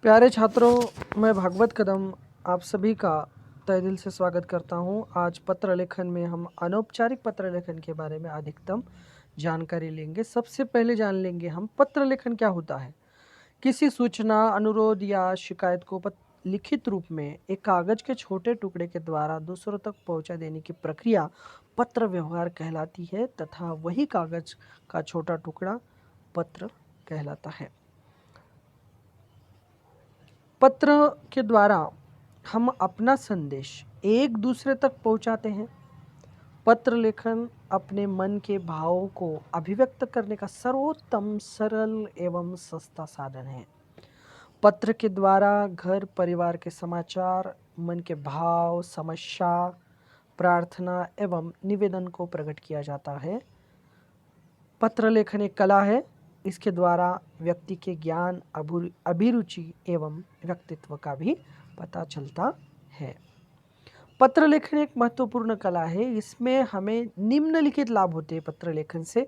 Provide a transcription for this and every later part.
प्यारे छात्रों, मैं भागवत कदम आप सभी का तहे दिल से स्वागत करता हूं। आज पत्र लेखन में हम अनौपचारिक पत्र लेखन के बारे में अधिकतम जानकारी लेंगे। सबसे पहले जान लेंगे हम पत्र लेखन क्या होता है। किसी सूचना, अनुरोध या शिकायत को लिखित रूप में एक कागज के छोटे टुकड़े के द्वारा दूसरों तक पहुंचा देने की प्रक्रिया पत्र व्यवहार कहलाती है तथा वही कागज का छोटा टुकड़ा पत्र कहलाता है। पत्र के द्वारा हम अपना संदेश एक दूसरे तक पहुंचाते हैं। पत्र लेखन अपने मन के भावों को अभिव्यक्त करने का सर्वोत्तम, सरल एवं सस्ता साधन है। पत्र के द्वारा घर परिवार के समाचार, मन के भाव, समस्या, प्रार्थना एवं निवेदन को प्रकट किया जाता है। पत्र लेखन एक कला है। इसके द्वारा व्यक्ति के ज्ञान, अभिरुचि एवं व्यक्तित्व का भी पता चलता है। पत्र लेखन एक महत्वपूर्ण कला है। इसमें हमें निम्नलिखित लाभ होते हैं पत्र लेखन से।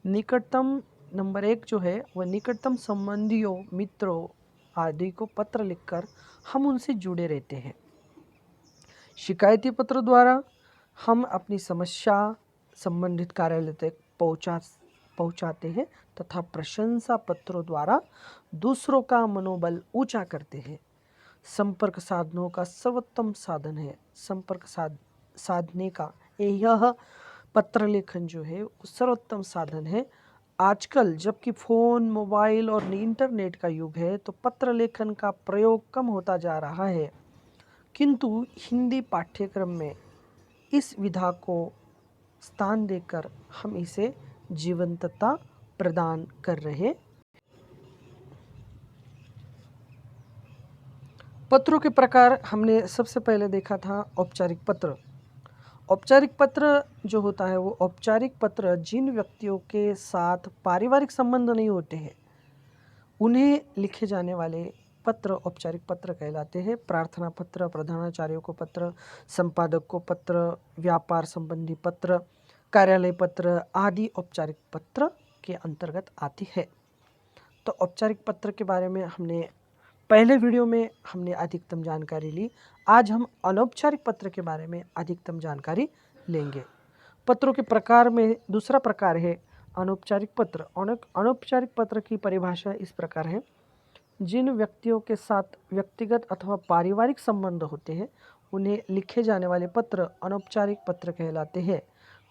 निकटतम नंबर 1 जो है वह निकटतम संबंधियों, मित्रों आदि को पत्र लिखकर हम उनसे जुड़े रहते हैं। शिकायती पत्र द्वारा हम अपनी समस्या संबंधित कार्यालय तक पहुंचाते हैं तथा प्रशंसा पत्रों द्वारा दूसरों का मनोबल ऊंचा करते हैं। संपर्क साधनों का सर्वोत्तम साधन है। संपर्क साधने का यह पत्र लेखन जो है सर्वोत्तम साधन है। आजकल जबकि फ़ोन, मोबाइल और इंटरनेट का युग है तो पत्र लेखन का प्रयोग कम होता जा रहा है, किंतु हिंदी पाठ्यक्रम में इस विधा को स्थान देकर हम इसे जीवंतता प्रदान कर रहे। पत्रों के प्रकार हमने सबसे पहले देखा था औपचारिक पत्र। औपचारिक पत्र जो होता है वो औपचारिक पत्र जिन व्यक्तियों के साथ पारिवारिक संबंध नहीं होते हैं उन्हें लिखे जाने वाले पत्र औपचारिक पत्र कहलाते हैं। प्रार्थना पत्र, प्रधानाचार्यों को पत्र, संपादक को पत्र, व्यापार संबंधी पत्र, कार्यालय पत्र आदि औपचारिक पत्र के अंतर्गत आती है। तो औपचारिक पत्र के बारे में हमने पहले वीडियो में हमने अधिकतम जानकारी ली। आज हम अनौपचारिक पत्र के बारे में अधिकतम जानकारी लेंगे। पत्रों के प्रकार में दूसरा प्रकार है अनौपचारिक पत्र। अनौपचारिक पत्र की परिभाषा इस प्रकार है: जिन व्यक्तियों के साथ व्यक्तिगत अथवा पारिवारिक संबंध होते हैं उन्हें लिखे जाने वाले पत्र अनौपचारिक पत्र कहलाते हैं।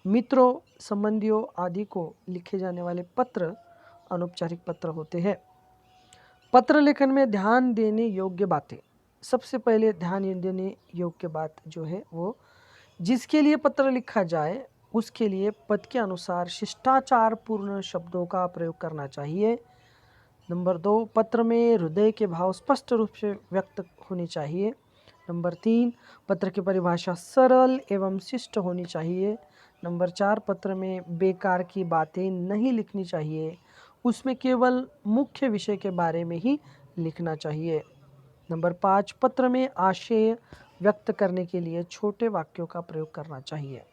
मित्रों, संबंधियों आदि को लिखे जाने वाले पत्र अनौपचारिक पत्र होते हैं। पत्र लेखन में ध्यान देने योग्य बातें। सबसे पहले ध्यान देने योग्य बात जो है वो जिसके लिए पत्र लिखा जाए उसके लिए पद के अनुसार शिष्टाचार पूर्ण शब्दों का प्रयोग करना चाहिए। नंबर 2, पत्र में हृदय के भाव स्पष्ट रूप से व्यक्त होने चाहिए। नंबर 3, पत्र की परिभाषा सरल एवं शिष्ट होनी चाहिए। नंबर 4, पत्र में बेकार की बातें नहीं लिखनी चाहिए, उसमें केवल मुख्य विषय के बारे में ही लिखना चाहिए। नंबर 5, पत्र में आशय व्यक्त करने के लिए छोटे वाक्यों का प्रयोग करना चाहिए।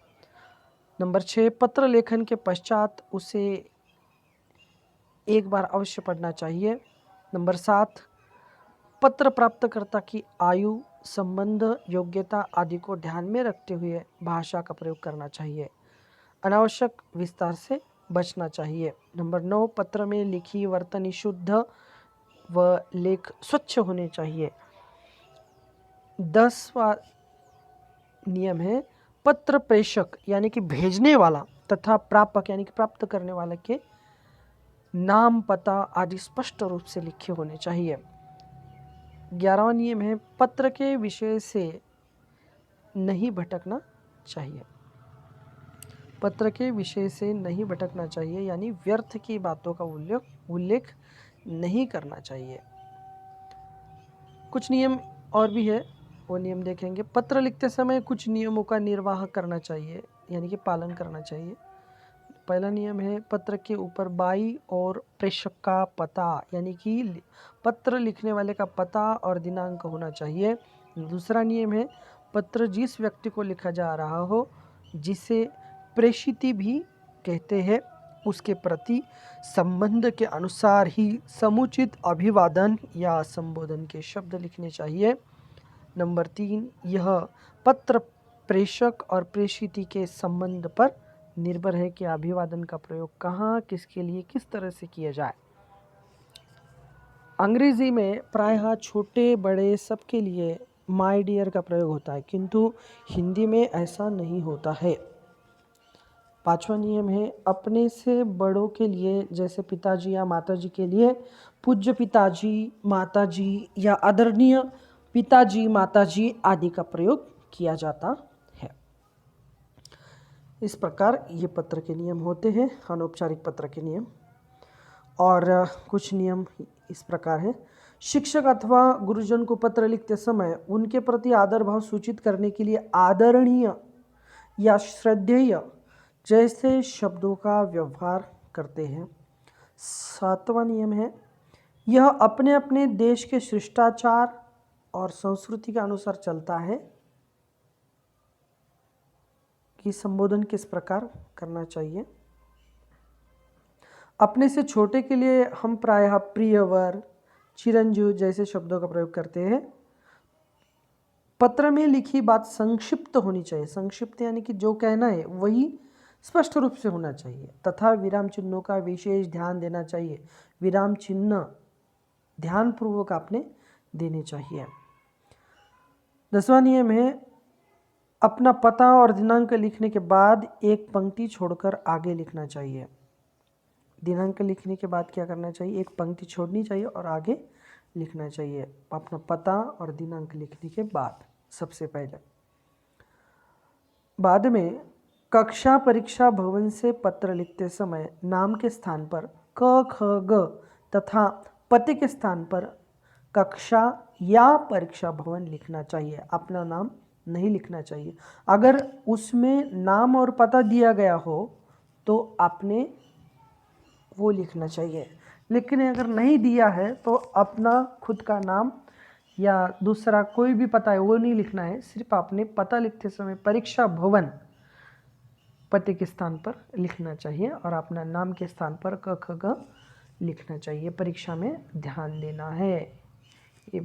नंबर 6, पत्र लेखन के पश्चात उसे एक बार अवश्य पढ़ना चाहिए। नंबर 7, पत्र प्राप्तकर्ता की आयु, संबंध, योग्यता आदि को ध्यान में रखते हुए भाषा का प्रयोग करना चाहिए। अनावश्यक विस्तार से बचना चाहिए। नंबर 9, पत्र में लिखी वर्तनी शुद्ध व लेख स्वच्छ होने चाहिए। 10वां नियम है पत्र प्रेषक यानी कि भेजने वाला तथा प्रापक यानी कि प्राप्त करने वाले के नाम, पता आदि स्पष्ट रूप से लिखे होने चाहिए। 11वां नियम है पत्र के विषय से नहीं भटकना चाहिए। पत्र के विषय से नहीं भटकना चाहिए यानी व्यर्थ की बातों का उल्लेख नहीं करना चाहिए। कुछ नियम और भी है, वो नियम देखेंगे। पत्र लिखते समय कुछ नियमों का निर्वाह करना चाहिए यानी कि पालन करना चाहिए। पहला नियम है पत्र के ऊपर बाईं ओर प्रेषक का पता यानी कि पत्र लिखने वाले का पता और दिनांक होना चाहिए। दूसरा नियम है पत्र जिस व्यक्ति को लिखा जा रहा हो, जिसे प्रेषित भी कहते हैं, उसके प्रति संबंध के अनुसार ही समुचित अभिवादन या संबोधन के शब्द लिखने चाहिए। नंबर 3, यह पत्र प्रेषक और प्रेषिती के संबंध पर निर्भर है कि अभिवादन का प्रयोग कहाँ, किसके लिए, किस तरह से किया जाए। अंग्रेजी में प्रायः छोटे बड़े सबके लिए माय डियर का प्रयोग होता है, किंतु हिंदी में ऐसा नहीं होता है। 5वां नियम है अपने से बड़ों के लिए, जैसे पिताजी या माताजी के लिए पूज्य पिताजी, माताजी या आदरणीय पिताजी, माताजी आदि का प्रयोग किया जाता है। इस प्रकार ये पत्र के नियम होते हैं, अनौपचारिक पत्र के नियम। और कुछ नियम इस प्रकार है। शिक्षक अथवा गुरुजन को पत्र लिखते समय उनके प्रति आदर भाव सूचित करने के लिए आदरणीय या श्रद्धेय जैसे शब्दों का व्यवहार करते हैं। 7वां नियम है यह अपने अपने देश के शिष्टाचार और संस्कृति के अनुसार चलता है कि संबोधन किस प्रकार करना चाहिए। अपने से छोटे के लिए हम प्रायः प्रियवर, चिरंजीव जैसे शब्दों का प्रयोग करते हैं। पत्र में लिखी बात संक्षिप्त होनी चाहिए। संक्षिप्त यानी कि जो कहना है वही स्पष्ट रूप से होना चाहिए, तथा विराम चिन्हों का विशेष ध्यान देना चाहिए। विराम चिन्ह ध्यानपूर्वक आपने देने चाहिए। 10वां नियम है अपना पता और दिनांक लिखने के बाद एक पंक्ति छोड़कर आगे लिखना चाहिए। दिनांक लिखने के बाद क्या करना चाहिए? एक पंक्ति छोड़नी चाहिए और आगे लिखना चाहिए अपना पता और दिनांक लिखने के बाद सबसे पहले। बाद में कक्षा परीक्षा भवन से पत्र लिखते समय नाम के स्थान पर क, ख, ग तथा पते के स्थान पर कक्षा या परीक्षा भवन लिखना चाहिए। अपना नाम नहीं लिखना चाहिए। अगर उसमें नाम और पता दिया गया हो तो आपने वो लिखना चाहिए, लेकिन अगर नहीं दिया है तो अपना खुद का नाम या दूसरा कोई भी पता है वो नहीं लिखना है। सिर्फ आपने पता लिखते समय परीक्षा भवन पते के स्थान पर लिखना चाहिए और अपना नाम के स्थान पर क, ख, ग लिखना चाहिए। परीक्षा में ध्यान देना है, ये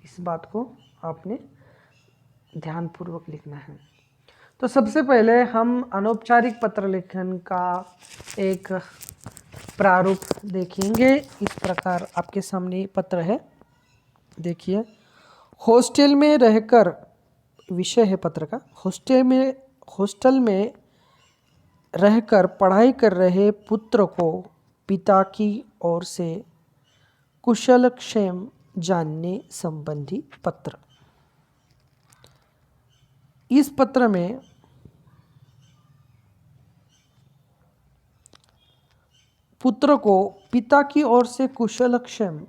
इस बात को आपने ध्यानपूर्वक लिखना है। तो सबसे पहले हम अनौपचारिक पत्र लेखन का एक प्रारूप देखेंगे। इस प्रकार आपके सामने पत्र है, देखिए। हॉस्टल में रहकर, विषय है पत्र का, हॉस्टल में रहकर पढ़ाई कर रहे पुत्र को पिता की ओर से कुशलक्षेम जानने संबंधी पत्र। इस पत्र में पुत्र को पिता की ओर से कुशलक्षेम,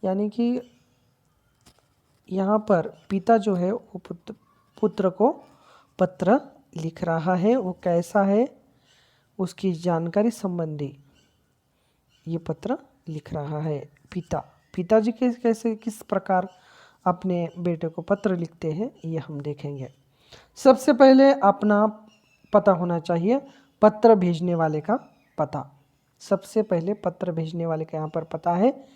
यानी कि यहाँ पर पिता जो है वो पुत्र को पत्र लिख रहा है, वो कैसा है उसकी जानकारी संबंधी ये पत्र लिख रहा है। पिताजी कैसे किस प्रकार अपने बेटे को पत्र लिखते हैं ये हम देखेंगे। सबसे पहले अपना पता होना चाहिए, पत्र भेजने वाले का पता। सबसे पहले पत्र भेजने वाले का यहाँ पर पता है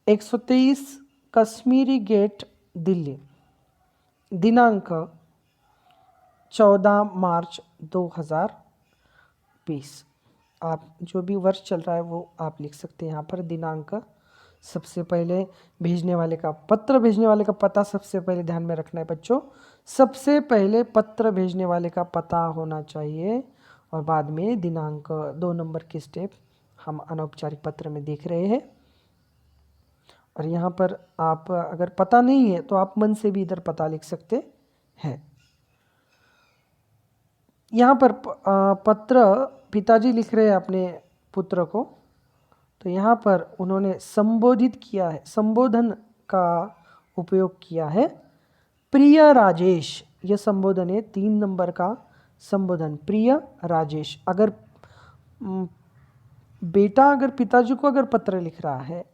123 कश्मीरी गेट, दिल्ली। दिनांक 14 मार्च 2020। आप जो भी वर्ष चल रहा है वो आप लिख सकते हैं यहाँ पर। दिनांक सबसे पहले भेजने वाले का, पत्र भेजने वाले का पता सबसे पहले ध्यान में रखना है बच्चों। सबसे पहले पत्र भेजने वाले का पता होना चाहिए और बाद में दिनांक। 2 नंबर की स्टेप हम अनौपचारिक पत्र में देख रहे हैं। और यहाँ पर आप अगर पता नहीं है तो आप मन से भी इधर पता लिख सकते हैं। यहाँ पर पत्र पिताजी लिख रहे हैं अपने पुत्र को, तो यहाँ पर उन्होंने संबोधित किया है, संबोधन का उपयोग किया है। प्रिय राजेश, यह संबोधन है 3 नंबर का संबोधन, प्रिय राजेश। अगर बेटा अगर पिताजी को अगर पत्र लिख रहा है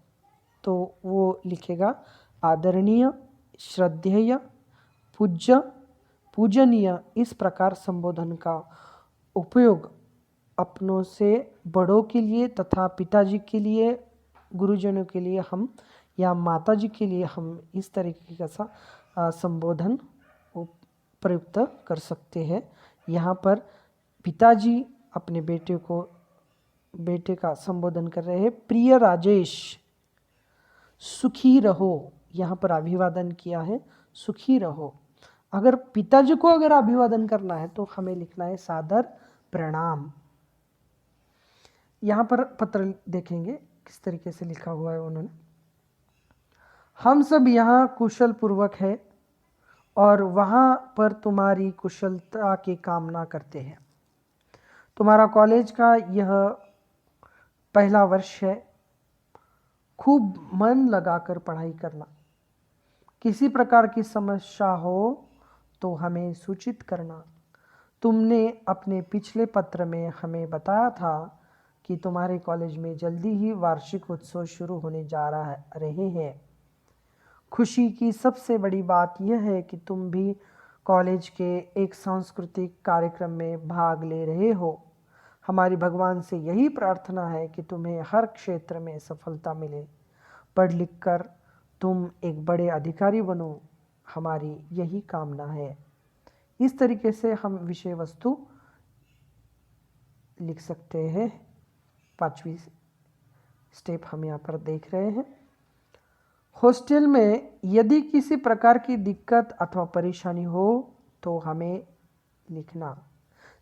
तो वो लिखेगा आदरणीय, श्रद्धेय, पूज्य, पूजनीय। इस प्रकार संबोधन का उपयोग अपनों से बड़ों के लिए तथा पिताजी के लिए, गुरुजनों के लिए हम या माताजी के लिए हम इस तरीके का संबोधन प्रयुक्त कर सकते हैं। यहाँ पर पिताजी अपने बेटे का संबोधन कर रहे हैं, प्रिय राजेश सुखी रहो। यहाँ पर अभिवादन किया है, सुखी रहो। अगर पिताजी को अगर अभिवादन करना है तो हमें लिखना है सादर प्रणाम। यहाँ पर पत्र देखेंगे किस तरीके से लिखा हुआ है उन्होंने। हम सब यहाँ कुशल पूर्वक है और वहाँ पर तुम्हारी कुशलता की कामना करते हैं। तुम्हारा कॉलेज का यह पहला वर्ष है। खूब मन लगाकर पढ़ाई करना। किसी प्रकार की समस्या हो तो हमें सूचित करना। तुमने अपने पिछले पत्र में हमें बताया था कि तुम्हारे कॉलेज में जल्दी ही वार्षिक उत्सव शुरू होने जा रहे हैं। खुशी की सबसे बड़ी बात यह है कि तुम भी कॉलेज के एक सांस्कृतिक कार्यक्रम में भाग ले रहे हो। हमारी भगवान से यही प्रार्थना है कि तुम्हें हर क्षेत्र में सफलता मिले। पढ़ लिख कर तुम एक बड़े अधिकारी बनो, हमारी यही कामना है। इस तरीके से हम विषय वस्तु लिख सकते हैं। 5वीं स्टेप हम यहाँ पर देख रहे हैं। हॉस्टल में यदि किसी प्रकार की दिक्कत अथवा परेशानी हो तो हमें लिखना।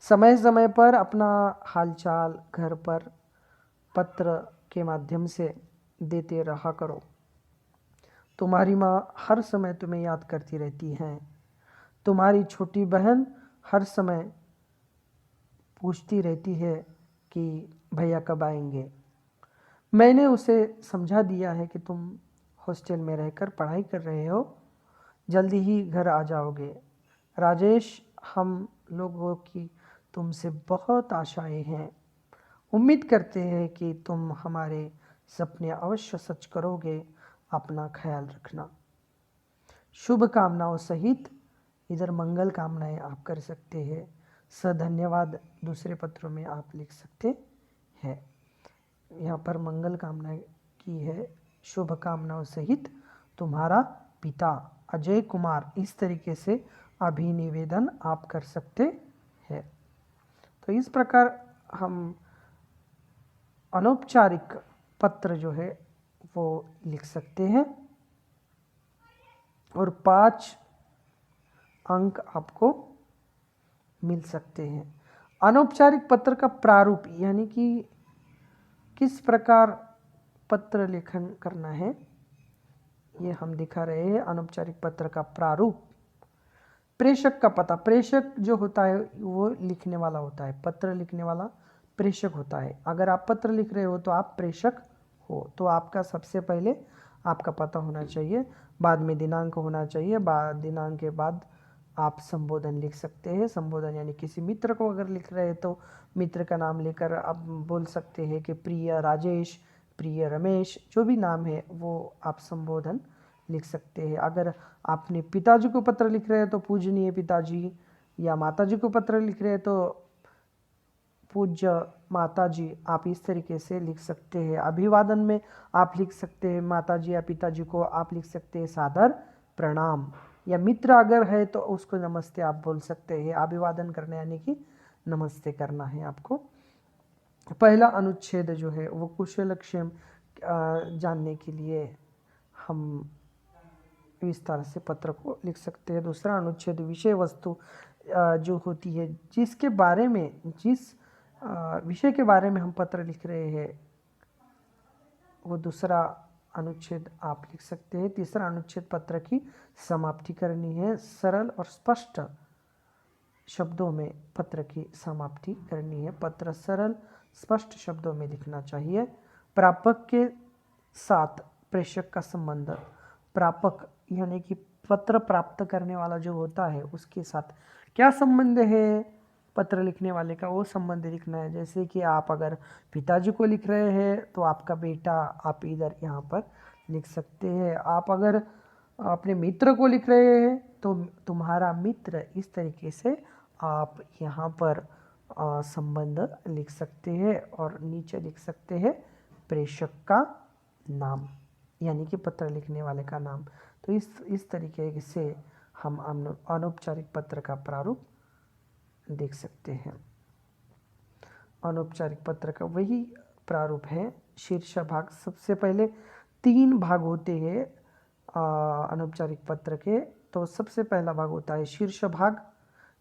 समय समय पर अपना हालचाल घर पर पत्र के माध्यम से देते रहा करो। तुम्हारी माँ हर समय तुम्हें याद करती रहती है। तुम्हारी छोटी बहन हर समय पूछती रहती है कि भैया कब आएंगे। मैंने उसे समझा दिया है कि तुम हॉस्टल में रहकर पढ़ाई कर रहे हो, जल्दी ही घर आ जाओगे। राजेश, हम लोगों की तुमसे बहुत आशाएं हैं। उम्मीद करते हैं कि तुम हमारे सपने अवश्य सच करोगे। अपना ख्याल रखना। शुभ कामनाओं सहित, इधर मंगल कामनाएं आप कर सकते हैं। धन्यवाद दूसरे पत्रों में आप लिख सकते हैं। यहाँ पर मंगल कामनाएं की है, शुभ कामनाओं सहित तुम्हारा पिता अजय कुमार। इस तरीके से अभिनिवेदन आप कर सकते हैं। तो इस प्रकार हम अनौपचारिक पत्र जो है वो लिख सकते हैं और 5 अंक आपको मिल सकते हैं। अनौपचारिक पत्र का प्रारूप यानी कि किस प्रकार पत्र लेखन करना है, ये हम दिखा रहे हैं। अनौपचारिक पत्र का प्रारूप। प्रेषक का पता। प्रेषक जो होता है वो लिखने वाला होता है, पत्र लिखने वाला प्रेषक होता है। अगर आप पत्र लिख रहे हो तो आप प्रेषक हो। तो आपका सबसे पहले आपका पता होना चाहिए, बाद में दिनांक होना चाहिए, दिनांक के बाद आप संबोधन लिख सकते हैं। संबोधन यानी किसी मित्र को अगर लिख रहे हैं तो मित्र का नाम लेकर आप बोल सकते हैं कि प्रिय राजेश, प्रिय रमेश, जो भी नाम है वो आप संबोधन लिख सकते हैं। अगर आपने पिताजी को पत्र लिख रहे हैं तो पूजनीय पिताजी, या माताजी को पत्र लिख रहे हैं तो पूज्य माताजी, आप इस तरीके से लिख सकते हैं। अभिवादन में आप लिख सकते हैं माताजी या पिताजी को आप लिख सकते हैं सादर प्रणाम, या मित्र अगर है तो उसको नमस्ते आप बोल सकते हैं। अभिवादन करने यानी कि नमस्ते करना है आपको। पहला अनुच्छेद जो है वो कुशलक्षेम जानने के लिए हम इस तरह से पत्र को लिख सकते हैं। दूसरा अनुच्छेद विषय वस्तु जो होती है, जिसके बारे में, जिस विषय के बारे में हम पत्र लिख रहे हैं, वो दूसरा अनुच्छेद आप लिख सकते हैं। तीसरा अनुच्छेद पत्र की समाप्ति करनी है। सरल और स्पष्ट शब्दों में पत्र की समाप्ति करनी है। पत्र सरल स्पष्ट शब्दों में लिखना चाहिए। प्रापक के साथ प्रेषक का संबंध। प्रापक यानी कि पत्र प्राप्त करने वाला जो होता है उसके साथ क्या संबंध है पत्र लिखने वाले का, वो संबंध लिखना है। जैसे कि आप अगर पिताजी को लिख रहे हैं तो आपका बेटा आप इधर यहाँ पर लिख सकते हैं। आप अगर अपने मित्र को लिख रहे हैं तो तुम्हारा मित्र, इस तरीके से आप यहाँ पर संबंध लिख सकते हैं और नीचे लिख सकते हैं प्रेषक का नाम, यानी कि पत्र लिखने वाले का नाम। तो इस तरीके से हम अनौपचारिक पत्र का प्रारूप देख सकते हैं। अनौपचारिक पत्र का वही प्रारूप है। शीर्ष भाग, सबसे पहले 3 भाग होते हैं अनौपचारिक पत्र के। तो सबसे पहला भाग होता है शीर्ष भाग,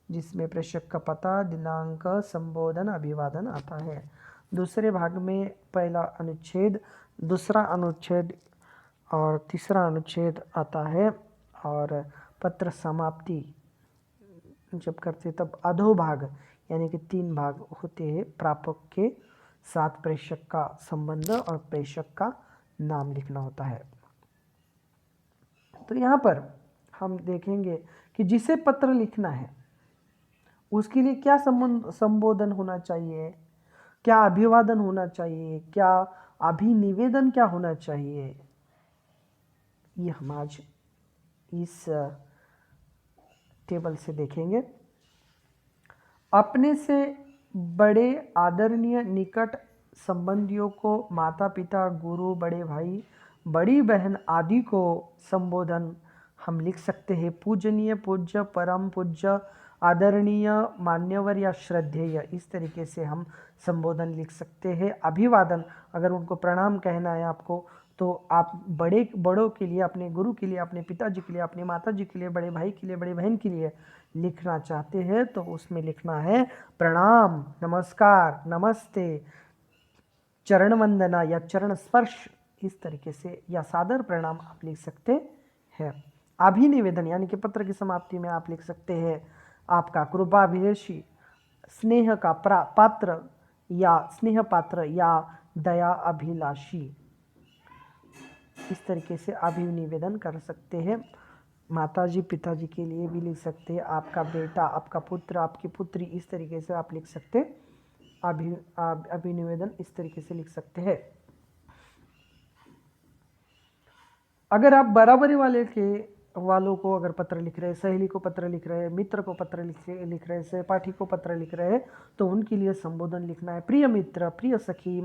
जिसमें प्रेषक का पता, दिनांक, संबोधन, अभिवादन आता है। दूसरे भाग में पहला अनुच्छेद, दूसरा अनुच्छेद और तीसरा अनुच्छेद आता है। और पत्र समाप्ति जब करते तब अधोभाग, यानी कि 3 भाग होते हैं। प्रापक के साथ प्रेषक का संबंध और प्रेषक का नाम लिखना होता है। तो यहाँ पर हम देखेंगे कि जिसे पत्र लिखना है उसके लिए क्या संबोधन होना चाहिए, क्या अभिवादन होना चाहिए, क्या अभिनिवेदन क्या होना चाहिए, ये हम आज इस टेबल से देखेंगे। अपने से बड़े आदरणीय निकट संबंधियों को माता पिता, गुरु, बड़े भाई, बड़ी बहन आदि को संबोधन हम लिख सकते हैं पूजनीय, पूज्य, परम पूज्य, आदरणीय, मान्यवर या श्रद्धेय, इस तरीके से हम संबोधन लिख सकते हैं। अभिवादन, अगर उनको प्रणाम कहना है आपको, तो आप बड़ों के लिए, अपने गुरु के लिए, अपने पिताजी के लिए, अपने माताजी के लिए, बड़े भाई के लिए, बड़ी बहन के लिए लिखना चाहते हैं तो उसमें लिखना है प्रणाम, नमस्कार, नमस्ते, चरण वंदना या चरण स्पर्श, इस तरीके से या सादर प्रणाम आप लिख सकते हैं। अभिनिवेदन, यानी कि पत्र की समाप्ति में आप लिख सकते हैं आपका कृपाभिलाषी, स्नेह का पात्र या स्नेह पात्र या दया अभिलाषी, इस तरीके से अभिनिवेदन कर सकते हैं। माताजी पिताजी के लिए भी लिख सकते हैं आपका बेटा, आपका पुत्र, आपकी पुत्री, इस तरीके से आप लिख सकते हैं। अभिनिवेदन इस तरीके से लिख सकते हैं। अगर आप बराबरी वालों को अगर पत्र लिख रहे हैं, सहेली को पत्र लिख रहे हैं, मित्र को पत्र लिख रहे हैं, सहपाठी को पत्र लिख रहे हैं, तो उनके लिए संबोधन लिखना है प्रिय मित्र, प्रिय सखी,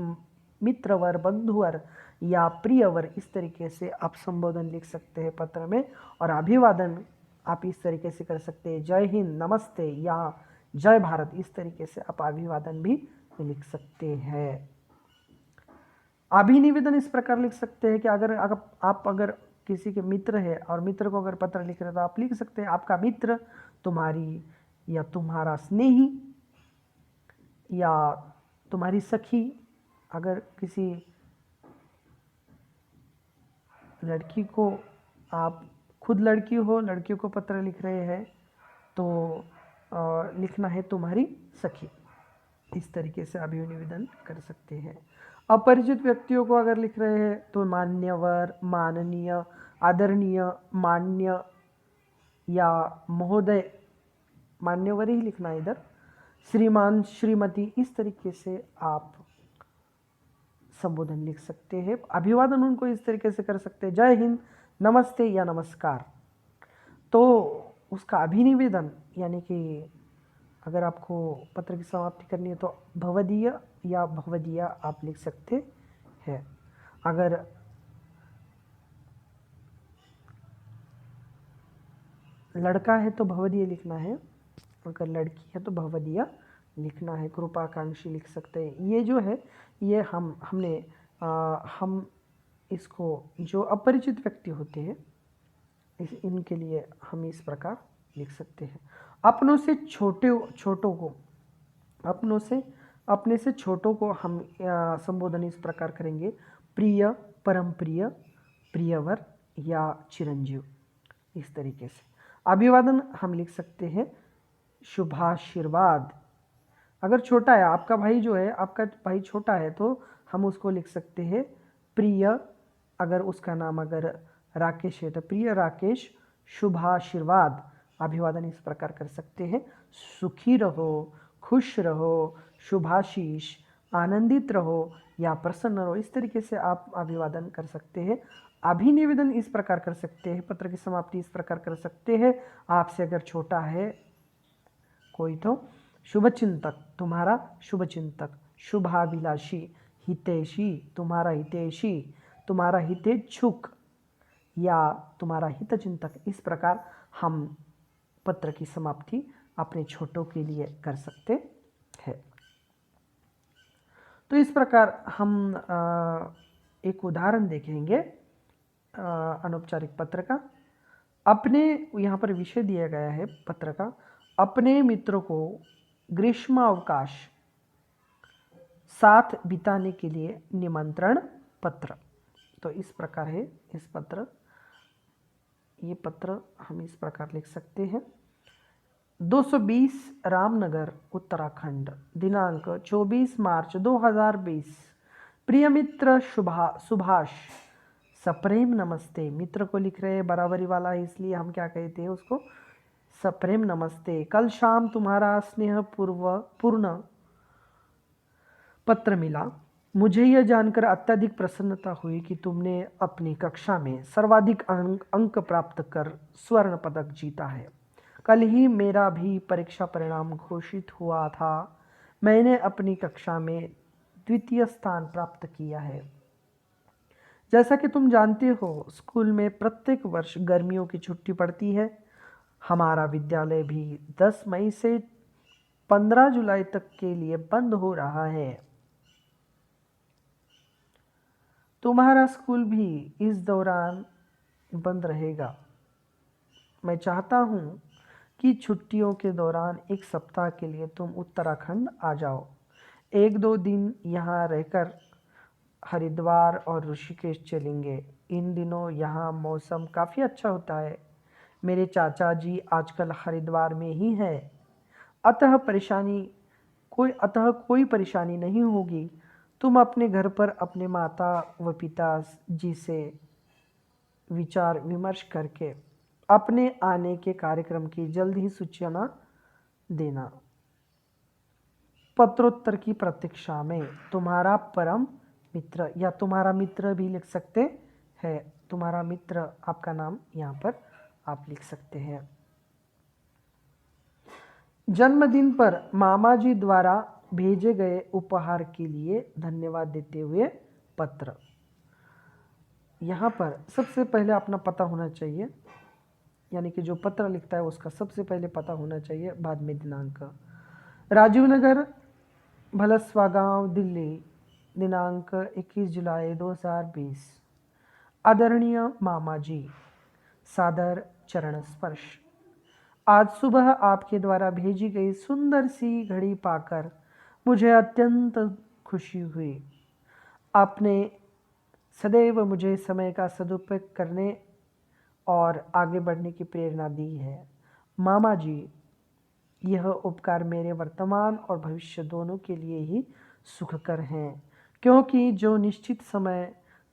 मित्रवर, बंधुवर या प्रियवर, इस तरीके से आप संबोधन लिख सकते हैं पत्र में। और अभिवादन आप इस तरीके से कर सकते हैं जय हिंद, नमस्ते या जय भारत, इस तरीके से आप अभिवादन भी लिख सकते हैं। अभिनिवेदन इस प्रकार लिख सकते हैं कि अगर किसी के मित्र है और मित्र को अगर पत्र लिख रहे हैं तो आप लिख सकते हैं आपका मित्र, तुम्हारी या तुम्हारा स्नेही या तुम्हारी सखी। अगर किसी लड़की को, आप खुद लड़की हो, लड़कियों को पत्र लिख रहे हैं तो लिखना है तुम्हारी सखी, इस तरीके से अभिनिवेदन कर सकते हैं। अपरिचित व्यक्तियों को अगर लिख रहे हैं तो मान्यवर, माननीय, आदरणीय, मान्य या महोदय, मान्यवर ही लिखना है इधर, श्रीमान, श्रीमती, इस तरीके से आप संबोधन लिख सकते हैं। अभिवादन उनको इस तरीके से कर सकते हैं जय हिंद, नमस्ते या नमस्कार। तो उसका अभिनिवेदन, यानी कि अगर आपको पत्र की समाप्ति करनी है तो भवदीय या भवदीया आप लिख सकते हैं। अगर लड़का है तो भवदीय लिखना है, अगर लड़की है तो भवदीया लिखना है। कृपाकांक्षी लिख सकते हैं। ये जो है ये हम इसको, जो अपरिचित व्यक्ति होते हैं इनके लिए हम इस प्रकार लिख सकते हैं। अपने से छोटों को हम संबोधन इस प्रकार करेंगे प्रिय, परम प्रिय, प्रियवर या चिरंजीव, इस तरीके से। अभिवादन हम लिख सकते हैं शुभाशीर्वाद। अगर छोटा है आपका भाई, जो है आपका भाई छोटा है तो हम उसको लिख सकते हैं प्रिय, अगर उसका नाम अगर राकेश है तो प्रिय राकेश, शुभाशीर्वाद। अभिवादन इस प्रकार कर सकते हैं सुखी रहो, खुश रहो, शुभाशीष, आनंदित रहो या प्रसन्न रहो, इस तरीके से आप अभिवादन कर सकते हैं। अभिनिवेदन इस प्रकार कर सकते हैं, पत्र की समाप्ति इस प्रकार कर सकते हैं। आपसे अगर छोटा है कोई तो शुभचिंतक, तुम्हारा शुभचिंतक। शुभाभिलाषी, हितैषी, तुम्हारा हितैषी, तुम्हारा हितेच्छुक या तुम्हारा हितचिंतक। इस प्रकार हम पत्र की समाप्ति अपने छोटों के लिए कर सकते हैं। तो इस प्रकार हम एक उदाहरण देखेंगे अनौपचारिक पत्र का। अपने, यहाँ पर विषय दिया गया है पत्र का, अपने मित्रों को ग्रीष्मावकाश साथ बिताने के लिए निमंत्रण पत्र। तो इस प्रकार है इस पत्र, ये पत्र हम इस प्रकार लिख सकते हैं। 220 रामनगर उत्तराखंड, दिनांक 24 मार्च 2020। प्रिय मित्र सुभाष, सप्रेम नमस्ते। मित्र को लिख रहे हैं, बराबरी वाला है, इसलिए हम क्या कहते हैं उसको, सप्रेम नमस्ते। कल शाम तुम्हारा स्नेह पूर्ण पत्र मिला। मुझे यह जानकर अत्यधिक प्रसन्नता हुई कि तुमने अपनी कक्षा में सर्वाधिक अंक प्राप्त कर स्वर्ण पदक जीता है। कल ही मेरा भी परीक्षा परिणाम घोषित हुआ था। मैंने अपनी कक्षा में द्वितीय स्थान प्राप्त किया है। जैसा कि तुम जानते हो, स्कूल में प्रत्येक वर्ष गर्मियों की छुट्टी पड़ती है। हमारा विद्यालय भी 10 मई से 15 जुलाई तक के लिए बंद हो रहा है। तुम्हारा स्कूल भी इस दौरान बंद रहेगा। मैं चाहता हूँ कि छुट्टियों के दौरान एक सप्ताह के लिए तुम उत्तराखंड आ जाओ। 1-2 दिन यहाँ रहकर हरिद्वार और ऋषिकेश चलेंगे। इन दिनों यहाँ मौसम काफ़ी अच्छा होता है। मेरे चाचा जी आजकल हरिद्वार में ही हैं, अतः कोई परेशानी नहीं होगी। तुम अपने घर पर अपने माता व पिता जी से विचार विमर्श करके अपने आने के कार्यक्रम की जल्द ही सूचना देना। पत्रोत्तर की प्रतीक्षा में, तुम्हारा परम मित्र, या तुम्हारा मित्र भी लिख सकते हैं। तुम्हारा मित्र, आपका नाम यहाँ पर आप लिख सकते हैं। जन्मदिन पर मामा जी द्वारा भेजे गए उपहार के लिए धन्यवाद देते हुए पत्र। यहाँ पर सबसे पहले अपना पता होना चाहिए, यानी कि जो पत्र लिखता है उसका सबसे पहले पता होना चाहिए, बाद में दिनांक। राजीव नगर, भलसवा गांव, दिल्ली, दिनांक 21 जुलाई 2020। आदरणीय मामा जी, सादर चरण स्पर्श। आज सुबह आपके द्वारा भेजी गई सुंदर सी घड़ी पाकर मुझे अत्यंत खुशी हुई। आपने सदैव मुझे समय का सदुपयोग करने और आगे बढ़ने की प्रेरणा दी है। मामा जी, यह उपकार मेरे वर्तमान और भविष्य दोनों के लिए ही सुखकर हैं, क्योंकि जो निश्चित समय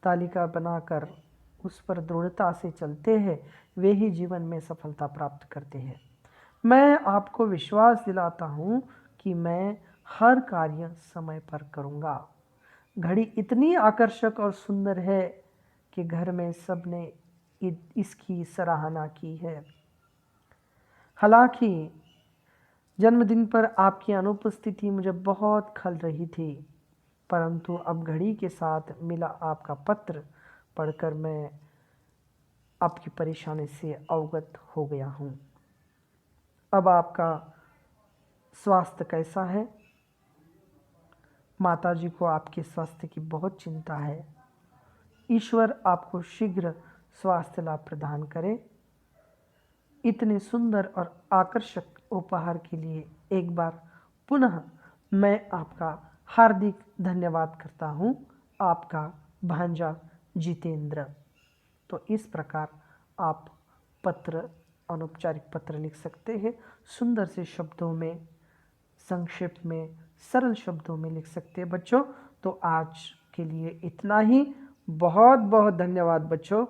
तालिका बनाकर उस पर दृढ़ता से चलते हैं वे ही जीवन में सफलता प्राप्त करते हैं। मैं आपको विश्वास दिलाता हूँ कि मैं हर कार्य समय पर करूँगा। घड़ी इतनी आकर्षक और सुंदर है कि घर में सबने इसकी सराहना की है। हालांकि जन्मदिन पर आपकी अनुपस्थिति मुझे बहुत खल रही थी, परंतु अब घड़ी के साथ मिला आपका पत्र पढ़कर मैं आपकी परेशानी से अवगत हो गया हूँ। अब आपका स्वास्थ्य कैसा है? माताजी को आपके स्वास्थ्य की बहुत चिंता है। ईश्वर आपको शीघ्र स्वास्थ्य लाभ प्रदान करे। इतने सुंदर और आकर्षक उपहार के लिए एक बार पुनः मैं आपका हार्दिक धन्यवाद करता हूँ। आपका भांजा जितेंद्र। तो इस प्रकार आप पत्र, अनौपचारिक पत्र लिख सकते हैं। सुंदर से शब्दों में, संक्षेप में, सरल शब्दों में लिख सकते हैं बच्चों। तो आज के लिए इतना ही। बहुत बहुत धन्यवाद बच्चों।